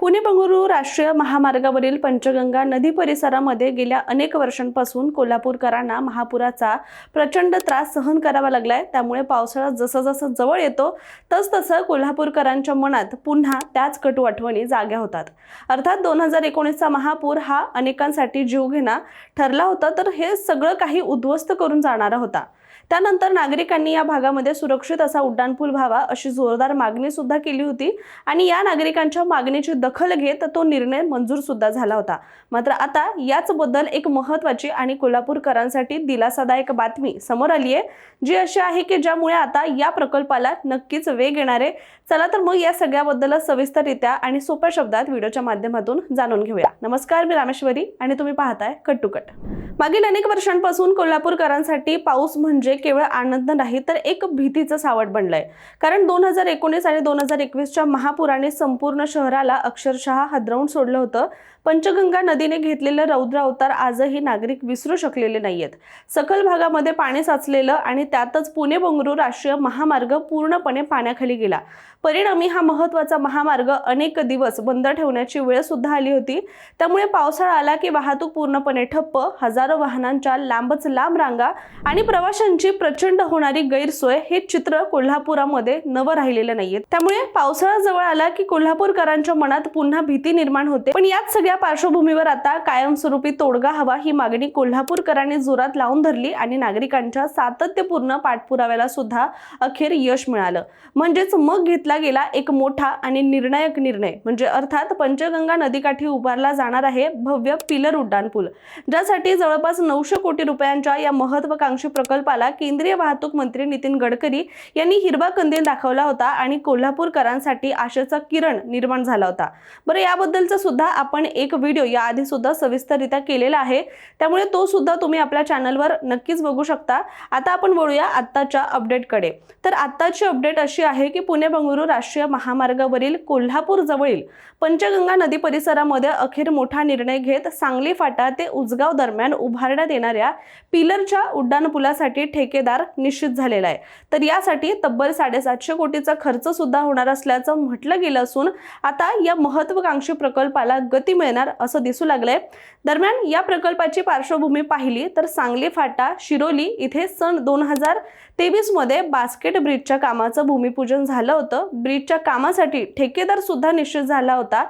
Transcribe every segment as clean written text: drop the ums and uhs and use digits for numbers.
पुणे बंगळुरू राष्ट्रीय महामार्गावरील पंचगंगा नदी परिसरामध्ये गेल्या अनेक वर्षांपासून कोल्हापूरकरांना महापुराचा प्रचंड त्रास सहन करावा लागलाय। त्यामुळे पावसाळा जसं जवळ येतो तसं कोल्हापूरकरांच्या मनात पुन्हा त्याच कटू आठवणी जाग्या होतात। अर्थात 2019 चा महापूर हा अनेकांसाठी जीवघेणा ठरला होता, तर हे सगळं काही उद्ध्वस्त करून जाणारा होता। त्यानंतर नागरिकांनी या भागामध्ये सुरक्षित असा उड्डाणपूल व्हावा अशी जोरदार मागणी सुद्धा केली होती आणि या नागरिकांच्या मागणीची दखल घेत तो निर्णय मंजूर सुद्धा झाला होता। मात्र आता याच बद्दल एक महत्त्वाची आणि कोल्हापूरकरांसाठी दिलासादायक बातमी समोर आली आहे, जी अशी आहे की ज्यामुळे आता या प्रकल्पाला नक्कीच वेग येणार आहे। चला तर मग या सगळ्याबद्दल सविस्तररित्या आणि सोप्या शब्दात व्हिडिओच्या माध्यमातून जाणून घेऊया। नमस्कार, मी रामेश्वरी आणि तुम्ही पाहताय कट टू कट। मागील अनेक वर्षांपासून कोल्हापूरकरांसाठी पाऊस म्हणजे केवळ आनंद नाही तर एक भीतीचं सावट बनलंय। कारण 2019 आणि 2021च्या महापुराने संपूर्ण शहराला अक्षरशः हादरवून सोडलं होतं। पंचगंगा नदीने घेतलेलं रौद्र अवतार आजही नागरिक विसरू शकलेले नाहीयेत। सखल भागामध्ये पाणी साचलेलं आणि त्यातच पुणे बंगळुरू राष्ट्रीय महामार्ग पूर्णपणे पाण्याखाली गेला। परिणामी हा महत्त्वाचा महामार्ग अनेक दिवस बंद ठेवण्याची वेळ सुद्धा आली होती। त्यामुळे पावसाळा आला की वाहतूक पूर्णपणे ठप्प, हजारो वाहनांच्या लांबच लांब रांगा आणि प्रवाशांची प्रचंड होणारी गैरसोय हे चित्र कोल्हापुरामध्ये नवं राहिलेलं नाहीये। त्यामुळे पावसाळा जवळ आला की कोल्हापूरकरांच्या मनात पुन्हा भीती निर्माण होते। पण यात सगळ्या पार्श्वभूमीवर आता कायमस्वरूपी तोडगा हवा ही मागणी कोल्हापूरकरांनी जोरात लावून धरली आणि नागरिकांच्या सातत्यपूर्ण पाठपुराव्याला सुद्धा अखेर यश मिळालं। म्हणजेच मग घेतला गेला एक मोठा आणि निर्णायक निर्णय, म्हणजे अर्थात पंचगंगा नदीकाठी उभारला जाणार आहे भव्य पिलर उड्डाणपूल, ज्यासाठी जवळपास 900 कोटी रुपयांच्या या महत्त्वाकांक्षी प्रकल्पाला केंद्रीय वाहतूक मंत्री नितीन गडकरी यांनी हिरवा कंदील दाखवला होता आणि कोल्हापूरकरांसाठी आशेचा किरण निर्माण झाला होता। बरं, याबद्दलचा सुद्धा आपण एक व्हिडिओ याआधी सुद्धा सविस्तररित्या केलेला आहे, त्यामुळे तो सुद्धा तुम्ही आपल्या चॅनलवर नक्कीच बघू शकता। आता आपण वळूया आत्ताच्या अपडेटकडे। तर आत्ताची अपडेट अशी आहे की पुणे बंगळुरू राष्ट्रीय महामार्गावरील कोल्हापूर जवळील पंचगंगा नदी परिसरामध्ये अखेर मोठा निर्णय घेत सांगली फाटा ते उजगाव दरम्यान उभारण्यात येणाऱ्या पिलरच्या उड्डाणपुलासाठी ठेकेदार निश्चित झालेला आहे। तर यासाठी तब्बल 750 कोटीचा खर्च सुद्धा होणार असल्याचं म्हटलं गेलं असून आता या महत्त्वाकांक्षी प्रकल्पाला गती मिळणार असं दिसू लागलंय। दरम्यान या प्रकल्पाची पार्श्वभूमी पाहिली तर सांगली फाटा शिरोली इथे सन 2023 मध्ये बास्केट ब्रिजच्या कामाचं भूमिपूजन झालं होतं। ब्रिजच्या कामासाठी ठेकेदार सुद्धा निश्चित झाला होता।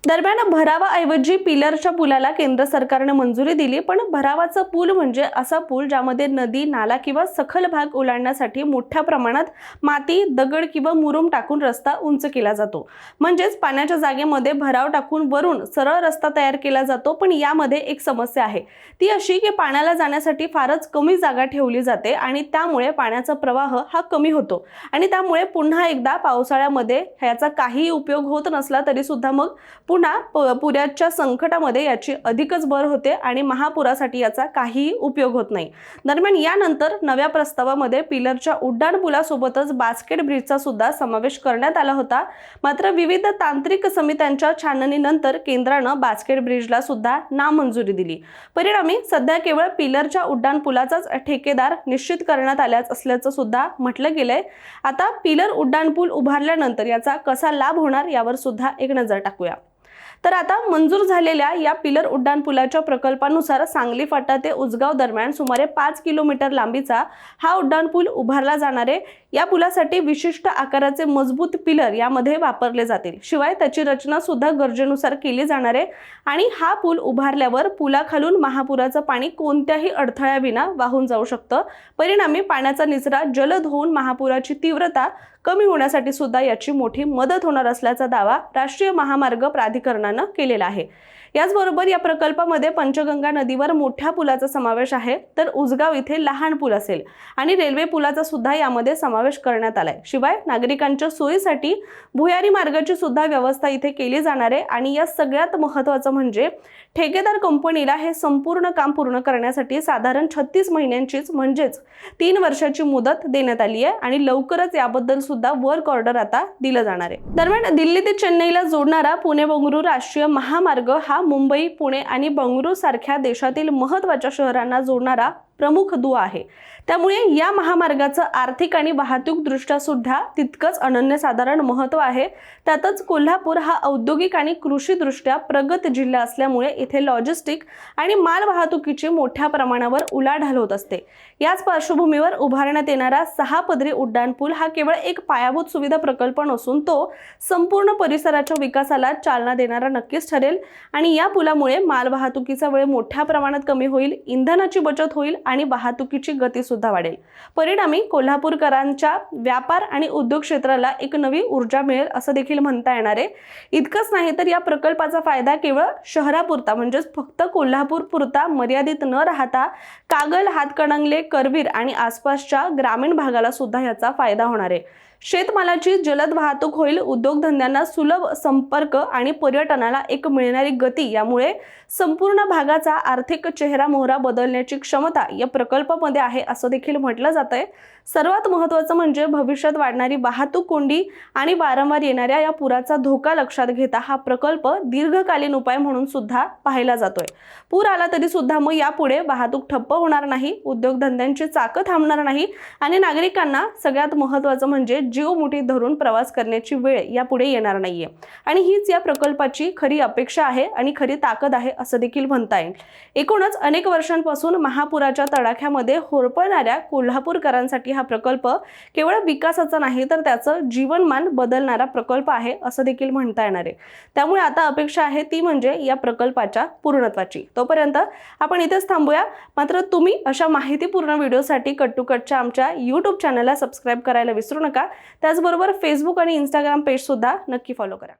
दरम्यान भरावाऐवजी पिलरच्या पुलाला केंद्र सरकारने मंजुरी दिली, पण भरावाचा पूल म्हणजे असा पूल ज्यामध्ये नदी, नाला किंवा सखल भाग ओलांडण्यासाठी मोठ्या प्रमाणात माती, दगड किंवा मुरुम टाकून रस्ता उंच केला जातो। म्हणजेच पाण्याच्या जागेमध्ये भराव टाकून वरून सरळ रस्ता तयार केला जातो। पण यामध्ये एक समस्या आहे, ती अशी की पाण्याला जाण्यासाठी फारच कमी जागा ठेवली जाते आणि त्यामुळे पाण्याचा प्रवाह हा कमी होतो आणि त्यामुळे पुन्हा एकदा पावसाळ्यामध्ये ह्याचा काही उपयोग होत नसला तरी सुद्धा मग पुन्हा पुराच्या संकटामध्ये याची अधिकच भर होते आणि महापुरासाठी याचा काहीही उपयोग होत नाही। दरम्यान यानंतर नव्या प्रस्तावामध्ये पिलरच्या उड्डाणपुलासोबतच बास्केट ब्रिजचा सुद्धा समावेश करण्यात आला होता। मात्र विविध तांत्रिक समित्यांच्या छाननीनंतर केंद्रानं बास्केट ब्रिजला सुद्धा नामंजुरी दिली। परिणामी सध्या केवळ पिलरच्या उड्डाणपुलाचाच ठेकेदार निश्चित करण्यात आल्याच असल्याचं सुद्धा म्हटलं गेलंय। आता पिलर उड्डाणपूल उभारल्यानंतर याचा कसा लाभ होणार यावर सुद्धा एक नजर टाकूया। तर आता मंजूर झालेल्या या पिलर उड्डाणपुलाच्या प्रकल्पानुसार सांगली फाटा ते उजगाव दरम्यान सुमारे 5 किलोमीटर लांबीचा हा उड्डाणपूल उभारला जाणार आहे। या पुलासाठी विशिष्ट आकाराचे मजबूत पिलर यामध्ये वापरले जातील। शिवाय त्याची रचना सुद्धा गरजेनुसार केली जाणार आहे आणि हा पूल उभारल्यावर पुलाखालून महापुराचं पाणी कोणत्याही अडथळ्याविना वाहून जाऊ शकतं। परिणामी पाण्याचा निचरा जलद होऊन महापुराची तीव्रता कमी होण्यासाठी सुद्धा याची मोठी मदत होणार असल्याचा दावा राष्ट्रीय महामार्ग प्राधिकरणानं केलेला आहे। याचबरोबर या प्रकल्पामध्ये पंचगंगा नदीवर मोठ्या पुलाचा समावेश आहे, तर उजगाव इथे लहान पूल असेल आणि रेल्वे पुलाचा सुद्धा यामध्ये समावेश करण्यात आलाय। शिवाय नागरिकांच्या सोयीसाठी भुयारी मार्गाची सुद्धा व्यवस्था इथे केली जाणार आहे आणि या सगळ्यात महत्त्वाचं म्हणजे ठेकेदार कंपनीला हे संपूर्ण काम पूर्ण करण्यासाठी साधारण 36 महिन्यांचीच म्हणजेच 3 वर्षाची मुदत देण्यात आली आहे आणि लवकरच याबद्दल सुद्धा वर्क ऑर्डर आता दिलं जाणार आहे। दरम्यान दिल्ली ते चेन्नईला जोडणारा पुणे बंगळुरू राष्ट्रीय महामार्ग हा मुंबई, पुणे आणि बंगळुरू सारख्या देशातील महत्त्वाच्या शहरांना जोडणारा प्रमुख दुवा आहे। त्यामुळे या महामार्गाचं आर्थिक आणि वाहतूकदृष्ट्या सुद्धा तितकंच अनन्यसाधारण महत्त्व आहे। त्यातच कोल्हापूर हा औद्योगिक आणि कृषीदृष्ट्या प्रगत जिल्हा असल्यामुळे इथे लॉजिस्टिक आणि माल वाहतुकीची मोठ्या प्रमाणावर उलाढाल होत असते। याच पार्श्वभूमीवर उभारण्यात येणारा 6 पदरी उड्डाणपूल हा केवळ एक पायाभूत सुविधा प्रकल्प नसून तो संपूर्ण परिसराच्या विकासाला चालना देणारा नक्कीच ठरेल आणि या पुलामुळे माल वाहतुकीचा वेळ मोठ्या प्रमाणात कमी होईल, इंधनाची बचत होईल आणि वाहतुकीची गती सुद्धा वाढेल। परिणामी कोल्हापूरकरांच्या व्यापार आणि उद्योग क्षेत्राला एक नवी ऊर्जा मिळेल असं देखील म्हणता येणार आहे। इतकंच नाही तर या प्रकल्पाचा फायदा केवळ शहरापुरता म्हणजेच फक्त कोल्हापूर पुरता मर्यादित न राहता कागल, हातकणंगले, करवीर आणि आसपासच्या ग्रामीण भागाला सुद्धा याचा फायदा होणार आहे। शेतमालाची जलद वाहतूक होईल, उद्योगधंद्यांना सुलभ संपर्क आणि पर्यटनाला एक मिळणारी गती यामुळे संपूर्ण भागाचा आर्थिक चेहरा-मोहरा बदलण्याची क्षमता या प्रकल्पामध्ये आहे असं देखील म्हटलं जातंय। सर्वात महत्त्वाचं म्हणजे भविष्यात वाढणारी वाहतूक कोंडी आणि वारंवार येणाऱ्या या पुराचा धोका लक्षात घेता हा प्रकल्प दीर्घकालीन उपाय म्हणून सुद्धा पाहिला जातोय। पूर आला तरी सुद्धा मग यापुढे वाहतूक ठप्प होणार नाही, उद्योगधंद्यांची चाकं थांबणार नाही आणि नागरिकांना सगळ्यात महत्त्वाचं म्हणजे जीव मुठीत धरून प्रवास करण्याची वेळ यापुढे येणार नाहीये आणि हीच या प्रकल्पाची खरी अपेक्षा आहे आणि खरी ताकद आहे असं देखील म्हणता येईल। एकूणच अनेक वर्षांपासून महापुराच्या तडाख्यामध्ये होरपळणाऱ्या कोल्हापूरकरांसाठी हा प्रकल्प केवळ विकासाचा नाही तर त्याचं जीवनमान बदलणारा प्रकल्प आहे असं देखील म्हणता येणार आहे। त्यामुळे आता अपेक्षा आहे ती म्हणजे या प्रकल्पाच्या पूर्णत्वाची। तोपर्यंत आपण इथेच थांबूया। मात्र तुम्ही अशा माहितीपूर्ण व्हिडिओसाठी कट टू कटच्या आमच्या YouTube चॅनलला सबस्क्राइब करायला विसरू नका। त्याचबरोबर फेसबुक आणि इंस्टाग्राम पेज सुद्धा नक्की फॉलो करा।